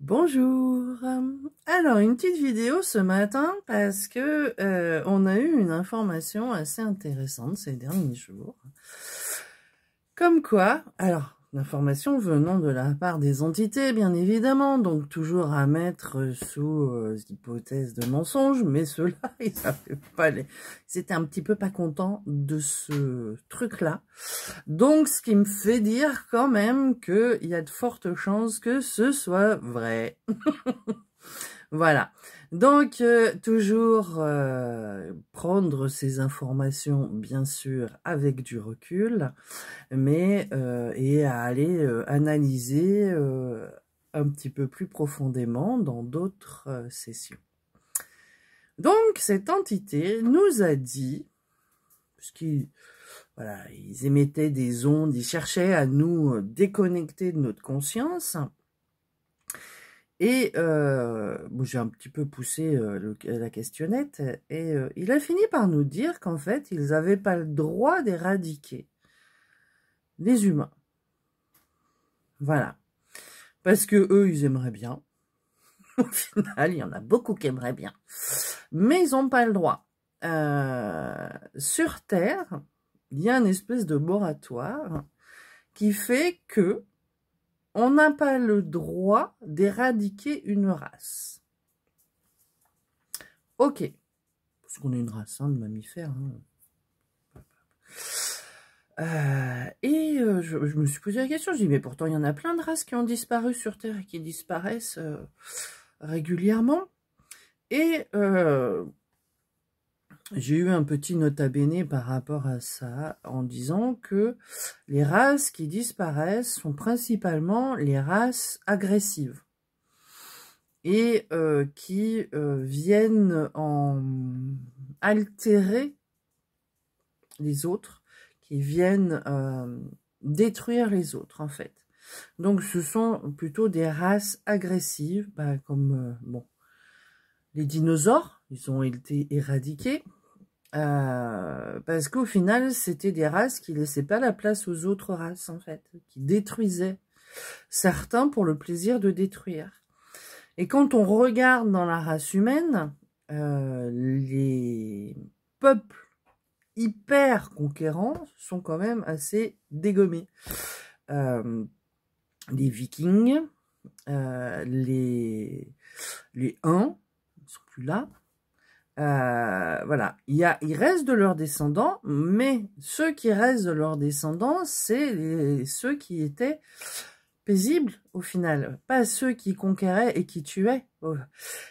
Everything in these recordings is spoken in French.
Bonjour. Alors, une petite vidéo ce matin parce que on a eu une information assez intéressante ces derniers jours. Comme quoi, alors, l'information venant de la part des entités, bien évidemment, donc toujours à mettre sous hypothèse de mensonge, mais ceux-là, ils savaient pas ils étaient un petit peu pas contents de ce truc-là. Donc, ce qui me fait dire quand même qu'il y a de fortes chances que ce soit vrai. Voilà. Donc, toujours prendre ces informations, bien sûr, avec du recul, mais et à aller analyser un petit peu plus profondément dans d'autres sessions. Donc, cette entité nous a dit, puisqu'ils voilà, ils émettaient des ondes, ils cherchaient à nous déconnecter de notre conscience. Et bon, j'ai un petit peu poussé la questionnette et il a fini par nous dire qu'en fait, ils n'avaient pas le droit d'éradiquer les humains. Voilà. Parce que eux, ils aimeraient bien. Au final, il y en a beaucoup qui aimeraient bien. Mais ils n'ont pas le droit. Sur Terre, il y a une espèce de moratoire qui fait que on n'a pas le droit d'éradiquer une race. Ok. Parce qu'on est une race de mammifères. Je me suis posé la question, je dis mais pourtant il y en a plein de races qui ont disparu sur Terre et qui disparaissent régulièrement. Et j'ai eu un petit nota bene par rapport à ça en disant que les races qui disparaissent sont principalement les races agressives et qui viennent en altérer les autres, qui viennent détruire les autres en fait. Donc ce sont plutôt des races agressives, comme bon, les dinosaures, ils ont été éradiqués parce qu'au final c'était des races qui laissaient pas la place aux autres races en fait, qui détruisaient certains pour le plaisir de détruire. Et quand on regarde dans la race humaine, les peuples hyper conquérants sont quand même assez dégommés. Les Vikings, les Huns, ils sont plus là. Voilà, il reste de leurs descendants, mais ceux qui restent de leurs descendants, c'est ceux qui étaient paisibles au final, pas ceux qui conquéraient et qui tuaient.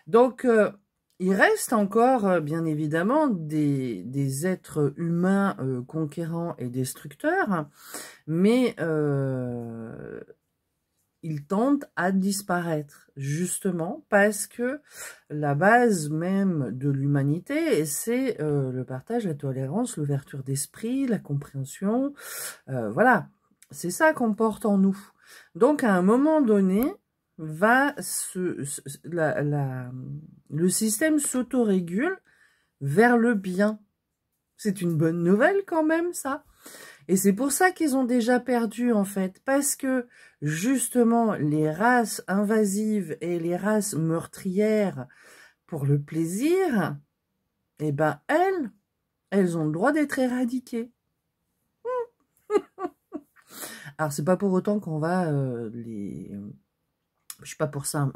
Donc, il reste encore, bien évidemment, des êtres humains conquérants et destructeurs, mais ils tendent à disparaître, justement, parce que la base même de l'humanité, c'est le partage, la tolérance, l'ouverture d'esprit, la compréhension, voilà, c'est ça qu'on porte en nous. Donc, à un moment donné, le système s'autorégule vers le bien. C'est une bonne nouvelle quand même, ça. Et c'est pour ça qu'ils ont déjà perdu, en fait. Parce que, justement, les races invasives et les races meurtrières pour le plaisir, eh ben, elles ont le droit d'être éradiquées. Alors, c'est pas pour autant qu'on va je suis pas pour ça.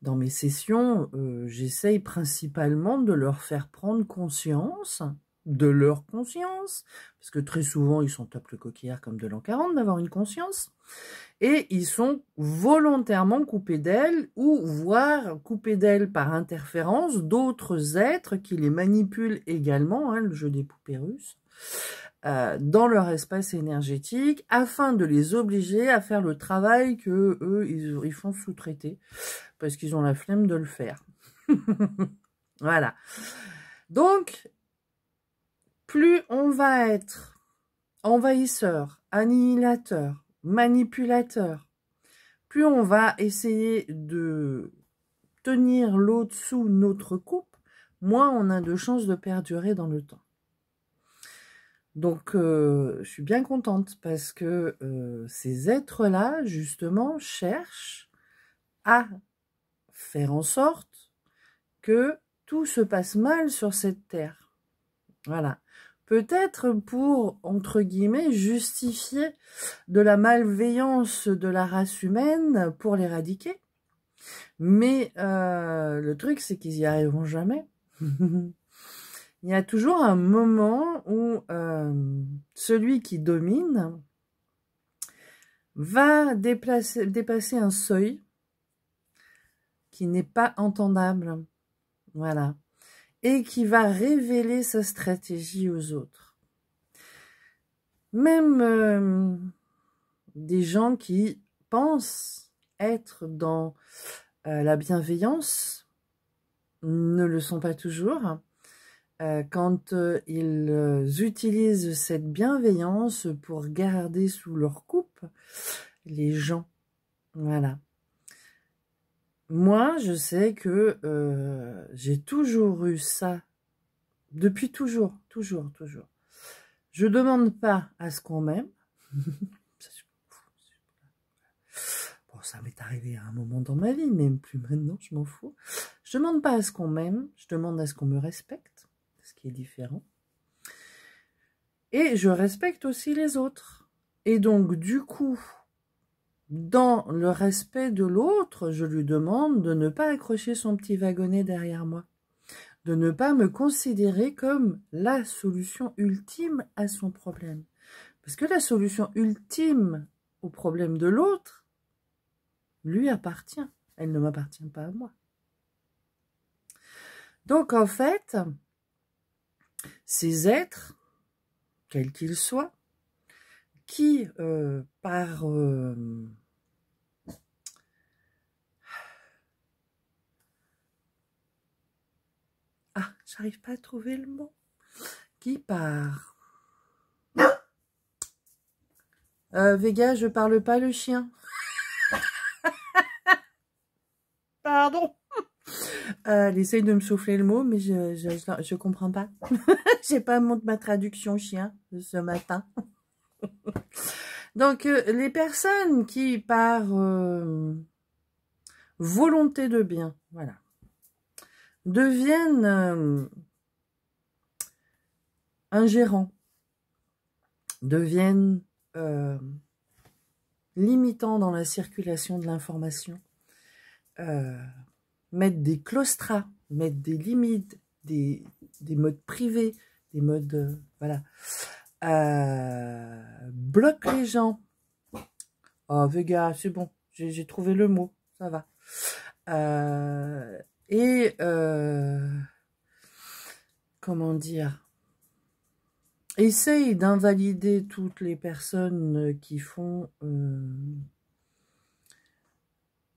Dans mes sessions, j'essaye principalement de leur faire prendre conscience de leur conscience, parce que très souvent, ils sont top le coquillard comme de l'an 40 d'avoir une conscience, et ils sont volontairement coupés d'elles, ou voire coupés d'elles par interférence d'autres êtres qui les manipulent également, le jeu des poupées russes, dans leur espace énergétique, afin de les obliger à faire le travail que eux ils font sous-traiter, parce qu'ils ont la flemme de le faire. Voilà. Donc, plus on va être envahisseur, annihilateur, manipulateur, plus on va essayer de tenir l'autre sous notre coupe, moins on a de chances de perdurer dans le temps. Donc, je suis bien contente parce que ces êtres-là, justement, cherchent à faire en sorte que tout se passe mal sur cette terre. Voilà. Peut-être pour, entre guillemets, justifier de la malveillance de la race humaine pour l'éradiquer. Mais le truc, c'est qu'ils y arriveront jamais. Il y a toujours un moment où celui qui domine va dépasser un seuil qui n'est pas entendable. Voilà. Et qui va révéler sa stratégie aux autres. Même des gens qui pensent être dans la bienveillance ne le sont pas toujours. Quand ils utilisent cette bienveillance pour garder sous leur coupe les gens. Voilà. Moi, je sais que j'ai toujours eu ça, depuis toujours. Je demande pas à ce qu'on m'aime. Bon, ça m'est arrivé à un moment dans ma vie, mais plus maintenant, je m'en fous. Je demande pas à ce qu'on m'aime, je demande à ce qu'on me respecte, ce qui est différent. Et je respecte aussi les autres. Et donc, du coup, dans le respect de l'autre, je lui demande de ne pas accrocher son petit wagonnet derrière moi, de ne pas me considérer comme la solution ultime à son problème. Parce que la solution ultime au problème de l'autre lui appartient, elle ne m'appartient pas à moi. Donc en fait, ces êtres, quels qu'ils soient, qui par j'arrive pas à trouver le mot. Qui par Vega, je parle pas le chien. Pardon. Elle essaye de me souffler le mot, mais je comprends pas. J'ai pas ma traduction chien ce matin. Donc, les personnes qui, par volonté de bien, voilà, deviennent ingérants, deviennent limitants dans la circulation de l'information, mettre des claustras, mettre des limites, des modes privés, des modes, voilà, bloque les gens. Oh, Vega, c'est bon, j'ai trouvé le mot, ça va. Comment dire, essaye d'invalider toutes les personnes qui font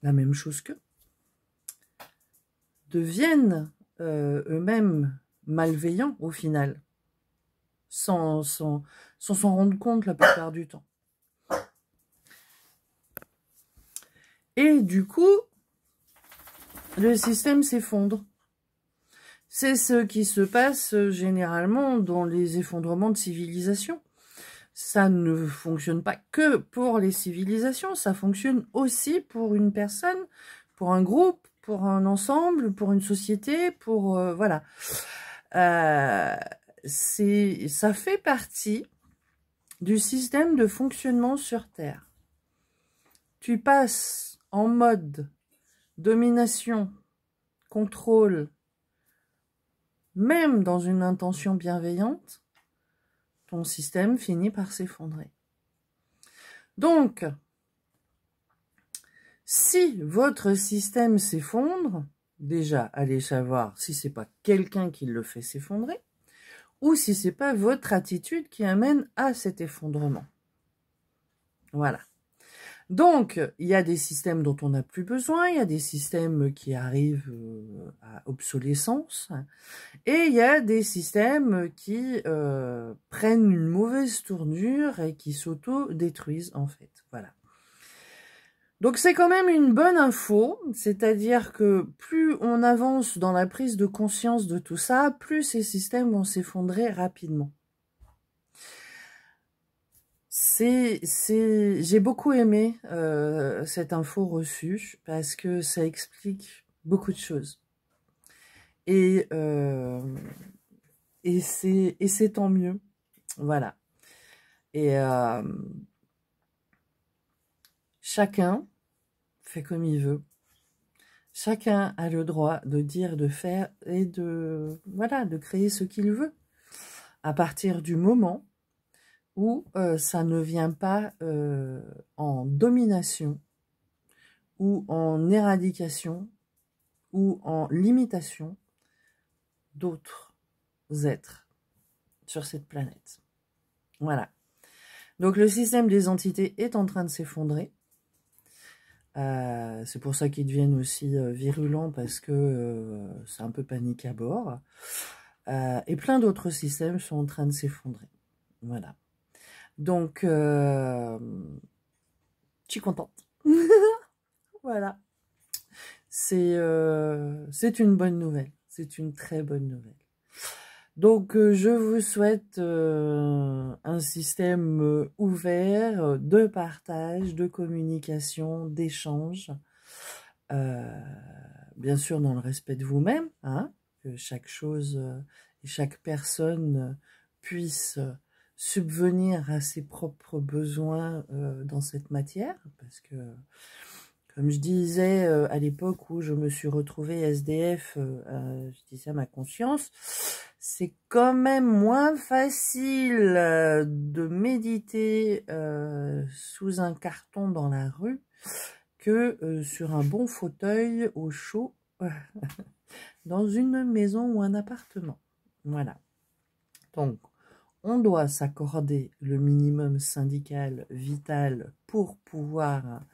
la même chose qu'eux, deviennent eux-mêmes malveillants au final, sans s'en rendre compte la plupart du temps. Et du coup, le système s'effondre. C'est ce qui se passe généralement dans les effondrements de civilisation. Ça ne fonctionne pas que pour les civilisations, ça fonctionne aussi pour une personne, pour un groupe, pour un ensemble, pour une société, pour... voilà. Ça fait partie du système de fonctionnement sur Terre. Tu passes en mode domination, contrôle, même dans une intention bienveillante, ton système finit par s'effondrer. Donc, si votre système s'effondre, déjà, allez savoir si c'est pas quelqu'un qui le fait s'effondrer, ou si c'est pas votre attitude qui amène à cet effondrement. Voilà. Donc, il y a des systèmes dont on n'a plus besoin, il y a des systèmes qui arrivent à obsolescence, et il y a des systèmes qui prennent une mauvaise tournure et qui s'auto-détruisent en fait. Voilà. Donc c'est quand même une bonne info, c'est-à-dire que plus on avance dans la prise de conscience de tout ça, plus ces systèmes vont s'effondrer rapidement. J'ai beaucoup aimé cette info reçue parce que ça explique beaucoup de choses. Et, c'est tant mieux. Voilà. Et chacun fait comme il veut. Chacun a le droit de dire, de faire et de créer ce qu'il veut. À partir du moment où ça ne vient pas en domination ou en éradication ou en limitation d'autres êtres sur cette planète. Voilà. Donc le système des entités est en train de s'effondrer. C'est pour ça qu'ils deviennent aussi virulents, parce que c'est un peu panique à bord. Et plein d'autres systèmes sont en train de s'effondrer. Voilà. Donc, je suis contente. Voilà. C'est une bonne nouvelle. C'est une très bonne nouvelle. Donc, je vous souhaite un système ouvert de partage, de communication, d'échange. Bien sûr, dans le respect de vous-même, hein, que chaque chose et chaque personne puisse subvenir à ses propres besoins dans cette matière, parce que, comme je disais à l'époque où je me suis retrouvée SDF, je disais à ma conscience, c'est quand même moins facile de méditer sous un carton dans la rue que sur un bon fauteuil au chaud dans une maison ou un appartement. Voilà. Donc, on doit s'accorder le minimum syndical vital pour pouvoir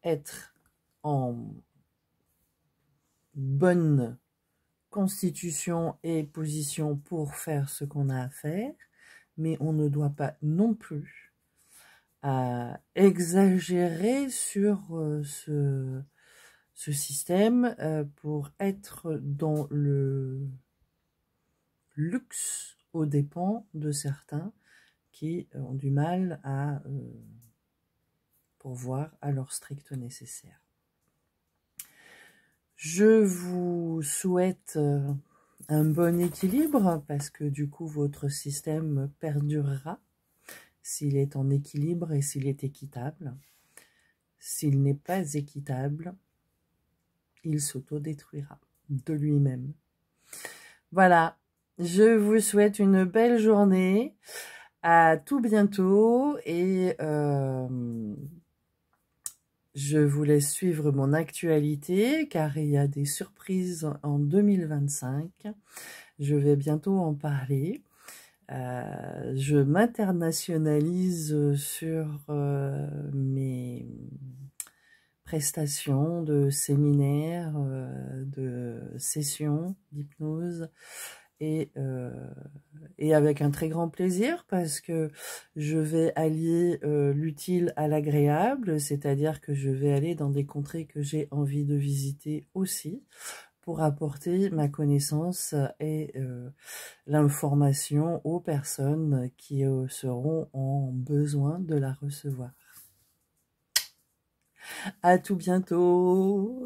être en bonne constitution et position pour faire ce qu'on a à faire, mais on ne doit pas non plus exagérer sur ce système pour être dans le luxe aux dépens de certains qui ont du mal à pourvoir à leur strict nécessaire. Je vous souhaite un bon équilibre, parce que du coup votre système perdurera s'il est en équilibre et s'il est équitable. S'il n'est pas équitable, il s'autodétruira de lui-même. Voilà, je vous souhaite une belle journée, à tout bientôt, et je vous laisse suivre mon actualité, car il y a des surprises en 2025. Je vais bientôt en parler. Je m'internationalise sur mes prestations de séminaires, de sessions d'hypnose, et avec un très grand plaisir, parce que je vais allier l'utile à l'agréable, c'est-à-dire que je vais aller dans des contrées que j'ai envie de visiter aussi, pour apporter ma connaissance et l'information aux personnes qui seront en besoin de la recevoir. À tout bientôt.